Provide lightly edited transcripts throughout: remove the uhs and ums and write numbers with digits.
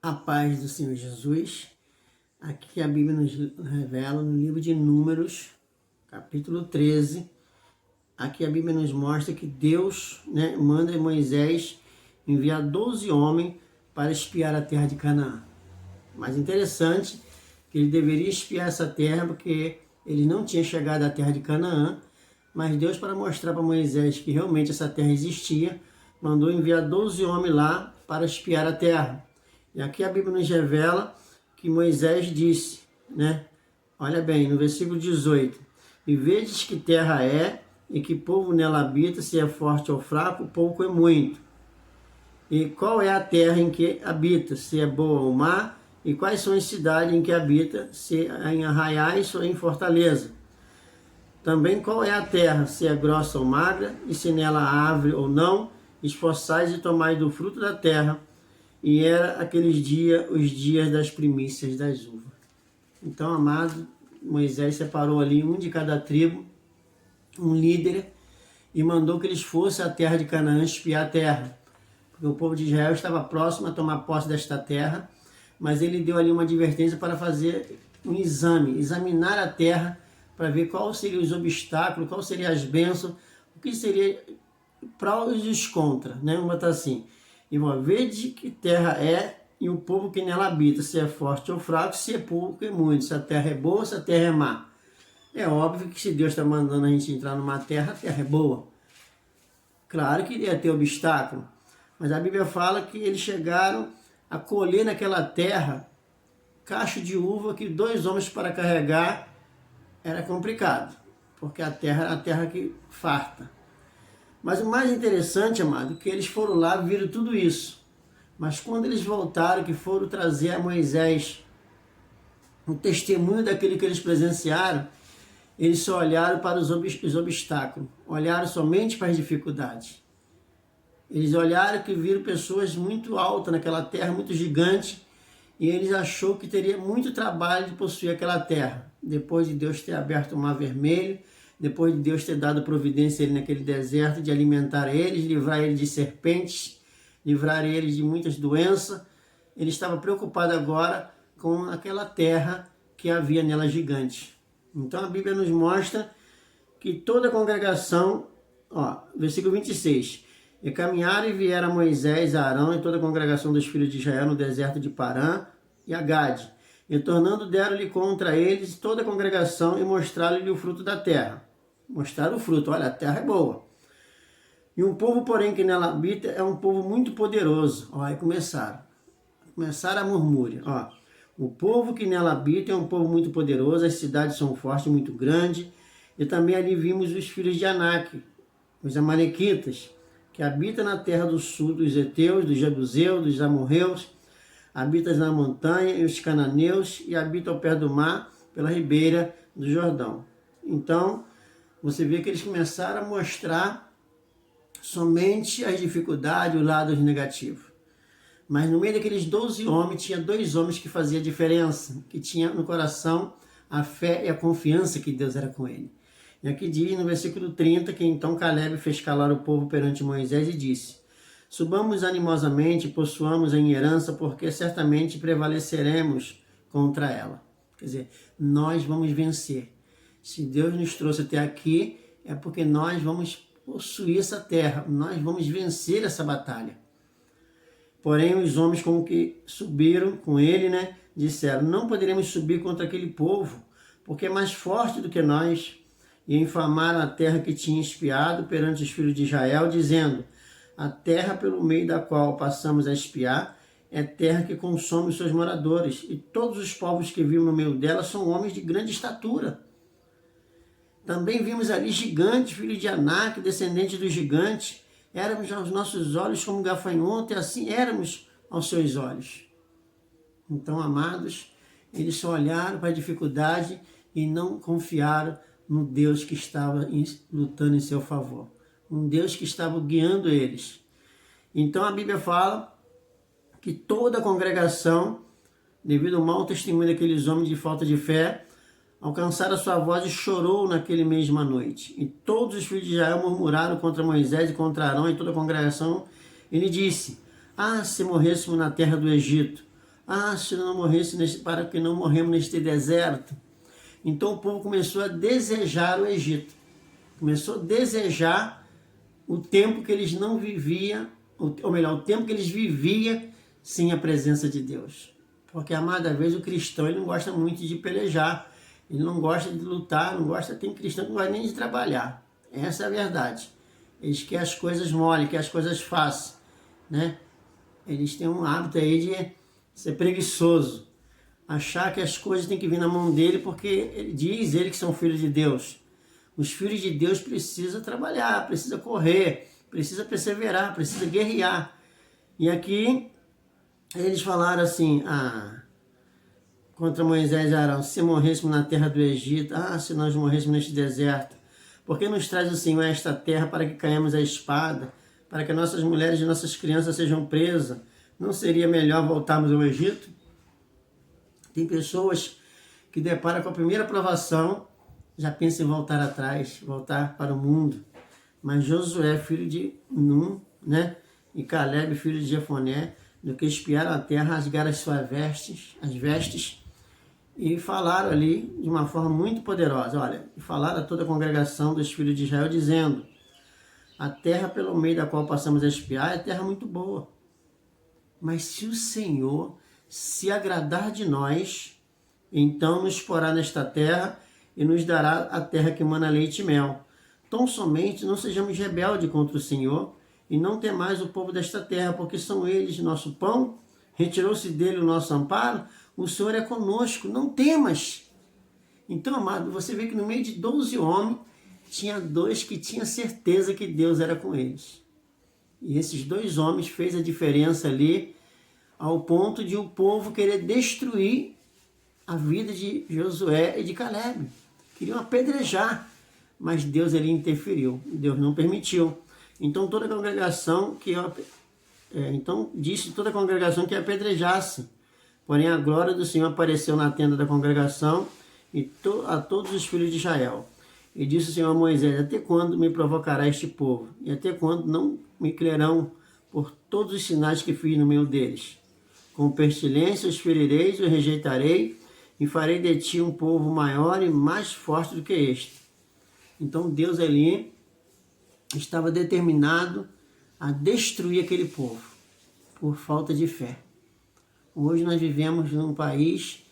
A paz do Senhor Jesus. Aqui a Bíblia nos revela no livro de Números, capítulo 13. Aqui a Bíblia nos mostra que Deus, manda Moisés enviar 12 homens para espiar a terra de Canaã. Mas interessante que ele deveria espiar essa terra porque ele não tinha chegado à terra de Canaã, mas Deus, para mostrar para Moisés que realmente essa terra existia, mandou enviar 12 homens lá para espiar a terra. E aqui a Bíblia nos revela que Moisés disse, olha bem, no versículo 18, e vedes que terra é, e que povo nela habita, se é forte ou fraco, pouco é muito. E qual é a terra em que habita, se é boa ou má, e quais são as cidades em que habita, se é em arraiais ou em fortaleza. Também qual é a terra, se é grossa ou magra, e se nela há árvore ou não, esforçais e tomais do fruto da terra. E era aqueles dias, os dias das primícias das uvas. Então, amado, Moisés separou ali um de cada tribo, um líder, e mandou que eles fossem à terra de Canaã espiar a terra. Porque o povo de Israel estava próximo a tomar posse desta terra, mas ele deu ali uma advertência para fazer um exame, examinar a terra, para ver quais seriam os obstáculos, quais seriam as bênçãos, o que seria prós e os contra, Vamos botar assim. E vede que terra é e o povo que nela habita, se é forte ou fraco, se é pouco ou muito, se a terra é boa, se a terra é má. É óbvio que se Deus está mandando a gente entrar numa terra, a terra é boa. Claro que ia ter obstáculo, mas a Bíblia fala que eles chegaram a colher naquela terra cacho de uva que 2 homens para carregar era complicado, porque a terra era a terra que farta. Mas o mais interessante, amado, que eles foram lá, viram tudo isso. Mas quando eles voltaram, que foram trazer a Moisés um testemunho daquilo que eles presenciaram, eles só olharam para os obstáculos, olharam somente para as dificuldades. Eles olharam que viram pessoas muito altas naquela terra, muito gigantes, e eles achou que teria muito trabalho de possuir aquela terra. Depois de Deus ter aberto o Mar Vermelho, depois de Deus ter dado providência ali naquele deserto, de alimentar eles, livrar eles de serpentes, livrar eles de muitas doenças, ele estava preocupado agora com aquela terra que havia nela gigante. Então a Bíblia nos mostra que toda a congregação, versículo 26, e caminharam e vieram a Moisés, a Arão e toda a congregação dos filhos de Israel no deserto de Parã e a Gade. E tornando deram-lhe contra eles toda a congregação e mostraram-lhe o fruto da terra. Mostraram o fruto, olha, a terra é boa. E um povo, porém, que nela habita é um povo muito poderoso. Aí começaram a murmurar. O povo que nela habita é um povo muito poderoso, as cidades são fortes, muito grandes. E também ali vimos os filhos de Anak, os amalequitas, que habitam na terra do sul, dos heteus, dos jebuseus, dos amorreus, habitam na montanha, e os cananeus, e habitam ao pé do mar, pela ribeira do Jordão. Então, você vê que eles começaram a mostrar somente as dificuldades, os lados negativos. Mas no meio daqueles 12 homens, tinha 2 homens que faziam a diferença, que tinham no coração a fé e a confiança que Deus era com ele. E aqui diz no versículo 30 que então Caleb fez calar o povo perante Moisés e disse: subamos animosamente, possuamos em herança, porque certamente prevaleceremos contra ela. Quer dizer, nós vamos vencer. Se Deus nos trouxe até aqui, é porque nós vamos possuir essa terra, nós vamos vencer essa batalha. Porém, os homens com que subiram com ele, disseram: não poderemos subir contra aquele povo, porque é mais forte do que nós. E infamaram a terra que tinha espiado perante os filhos de Israel, dizendo: a terra pelo meio da qual passamos a espiar é terra que consome os seus moradores, e todos os povos que vivem no meio dela são homens de grande estatura. Também vimos ali gigantes, filhos de Anak, descendentes dos gigantes. Éramos aos nossos olhos como gafanhoto, e assim éramos aos seus olhos. Então, amados, eles só olharam para a dificuldade e não confiaram no Deus que estava lutando em seu favor. Um Deus que estava guiando eles. Então, a Bíblia fala que toda a congregação, devido ao mau testemunho daqueles homens de falta de fé, alcançaram a sua voz e chorou naquele mesma noite. E todos os filhos de Israel murmuraram contra Moisés e contra Arão e toda a congregação. Ele disse: se morrêssemos na terra do Egito, Ah, se eu não morresse para que não morremos neste deserto. Então o povo começou a desejar o Egito. Começou a desejar o tempo que eles não viviam, ou melhor, o tempo que eles viviam sem a presença de Deus. Porque, amada vez, o cristão ele não gosta muito de pelejar, ele não gosta de lutar, tem cristão que não gosta nem de trabalhar. Essa é a verdade. Eles querem as coisas mole, querem as coisas fáceis, né? Eles têm um hábito aí de ser preguiçoso, achar que as coisas têm que vir na mão dele, porque ele diz que são filhos de Deus. Os filhos de Deus precisam trabalhar, precisam correr, precisam perseverar, precisam guerrear. E aqui eles falaram assim, contra Moisés e Arão: se morrêssemos na terra do Egito, se nós morrêssemos neste deserto, por que nos traz o Senhor a esta terra para que caímos a espada, para que nossas mulheres e nossas crianças sejam presas? Não seria melhor voltarmos ao Egito? Tem pessoas que deparam com a primeira provação, já pensam em voltar atrás, voltar para o mundo. Mas Josué, filho de Num, né? E Caleb, filho de Jefoné, do que espiaram a terra, rasgaram as suas vestes, e falaram ali de uma forma muito poderosa. Olha, falaram a toda a congregação dos filhos de Israel, dizendo: a terra pelo meio da qual passamos a espiar é terra muito boa. Mas se o Senhor se agradar de nós, então nos porá nesta terra e nos dará a terra que mana leite e mel. Tão somente não sejamos rebeldes contra o Senhor e não temais o povo desta terra, porque são eles nosso pão, retirou-se dele o nosso amparo, o Senhor é conosco, não temas. Então, amado, você vê que no meio de 12 homens, tinha 2 que tinham certeza que Deus era com eles. E esses 2 homens fez a diferença ali, ao ponto de o povo querer destruir a vida de Josué e de Caleb. Queriam apedrejar, mas Deus ali interferiu, Deus não permitiu. Então toda a congregação disse toda a congregação que apedrejasse. Porém a glória do Senhor apareceu na tenda da congregação e a todos os filhos de Israel. E disse o Senhor a Moisés: até quando me provocará este povo? E até quando não me crerão por todos os sinais que fiz no meio deles? Com pestilência os ferireis, os rejeitarei, e farei de ti um povo maior e mais forte do que este. Então Deus ali estava determinado a destruir aquele povo, por falta de fé. Hoje nós vivemos num país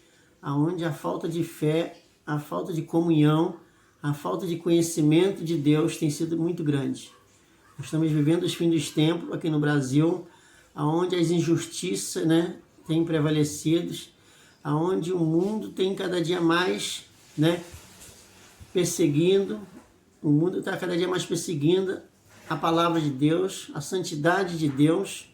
onde a falta de fé, a falta de comunhão, a falta de conhecimento de Deus tem sido muito grande. Nós estamos vivendo os fins dos tempos aqui no Brasil, onde as injustiças, têm prevalecido, onde o mundo tem cada dia mais perseguindo, o mundo está cada dia mais perseguindo a palavra de Deus, a santidade de Deus.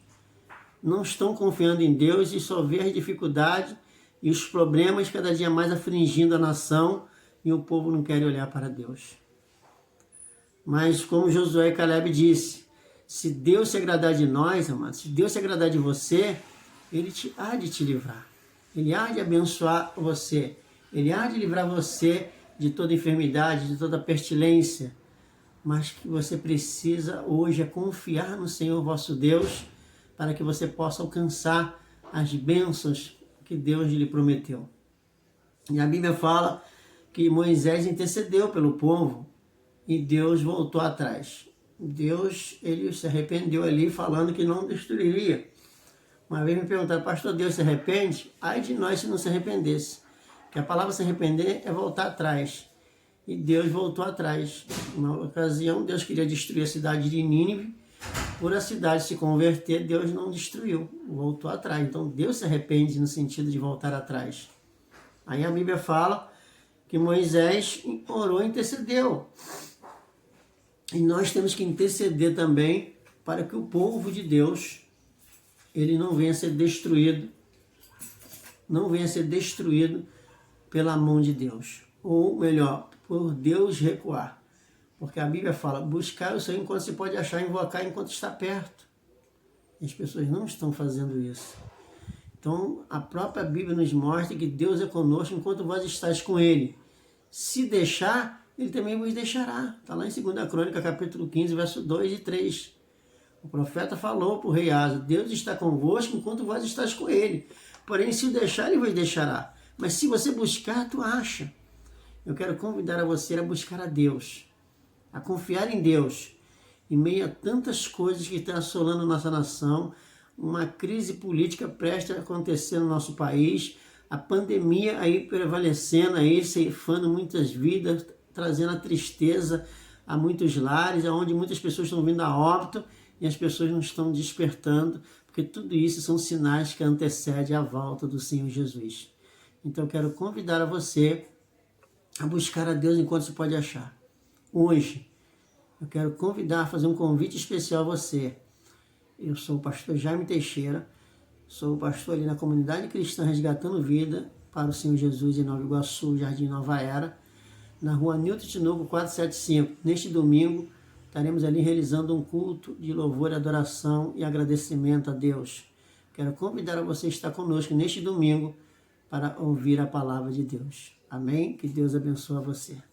Não estão confiando em Deus e só vê as dificuldades e os problemas cada dia mais afligindo a nação, e o povo não quer olhar para Deus. Mas como Josué e Caleb disse, se Deus se agradar de nós, amados, se Deus se agradar de você, Ele há de te livrar. Ele há de abençoar você. Ele há de livrar você de toda enfermidade, de toda pestilência. Mas que você precisa hoje é confiar no Senhor vosso Deus, para que você possa alcançar as bênçãos que Deus lhe prometeu. E a Bíblia fala que Moisés intercedeu pelo povo e Deus voltou atrás. Deus, ele se arrependeu ali, falando que não destruiria. Uma vez me perguntaram: pastor, Deus se arrepende? Ai de nós se não se arrependesse. Que a palavra se arrepender é voltar atrás. E Deus voltou atrás. Uma ocasião, Deus queria destruir a cidade de Nínive. Por a cidade se converter, Deus não destruiu, voltou atrás. Então Deus se arrepende no sentido de voltar atrás. Aí a Bíblia fala que Moisés orou e intercedeu. E nós temos que interceder também para que o povo de Deus ele não venha a ser destruído, pela mão de Deus. Ou melhor, por Deus recuar. Porque a Bíblia fala: buscar o Senhor enquanto se pode achar, invocar enquanto está perto. E as pessoas não estão fazendo isso. Então, a própria Bíblia nos mostra que Deus é conosco enquanto vós estáis com Ele. Se deixar, Ele também vos deixará. Está lá em 2 Crônica, capítulo 15, verso 2 e 3. O profeta falou para o rei Asa: Deus está convosco enquanto vós estáis com Ele. Porém, se o deixar, ele vos deixará. Mas se você buscar, tu acha. Eu quero convidar a você a buscar a Deus, a confiar em Deus, em meio a tantas coisas que estão assolando nossa nação, uma crise política prestes a acontecer no nosso país, a pandemia aí prevalecendo, aí ceifando muitas vidas, trazendo a tristeza a muitos lares, onde muitas pessoas estão vindo a óbito e as pessoas não estão despertando, porque tudo isso são sinais que antecedem a volta do Senhor Jesus. Então eu quero convidar a você a buscar a Deus enquanto se pode achar. Hoje, eu quero convidar, fazer um convite especial a você. Eu sou o pastor Jaime Teixeira, sou o pastor ali na comunidade cristã Resgatando Vida para o Senhor Jesus em Nova Iguaçu, Jardim Nova Era, na rua Nilton Tinoco 475. Neste domingo, estaremos ali realizando um culto de louvor, adoração e agradecimento a Deus. Quero convidar a você a estar conosco neste domingo para ouvir a palavra de Deus. Amém? Que Deus abençoe você.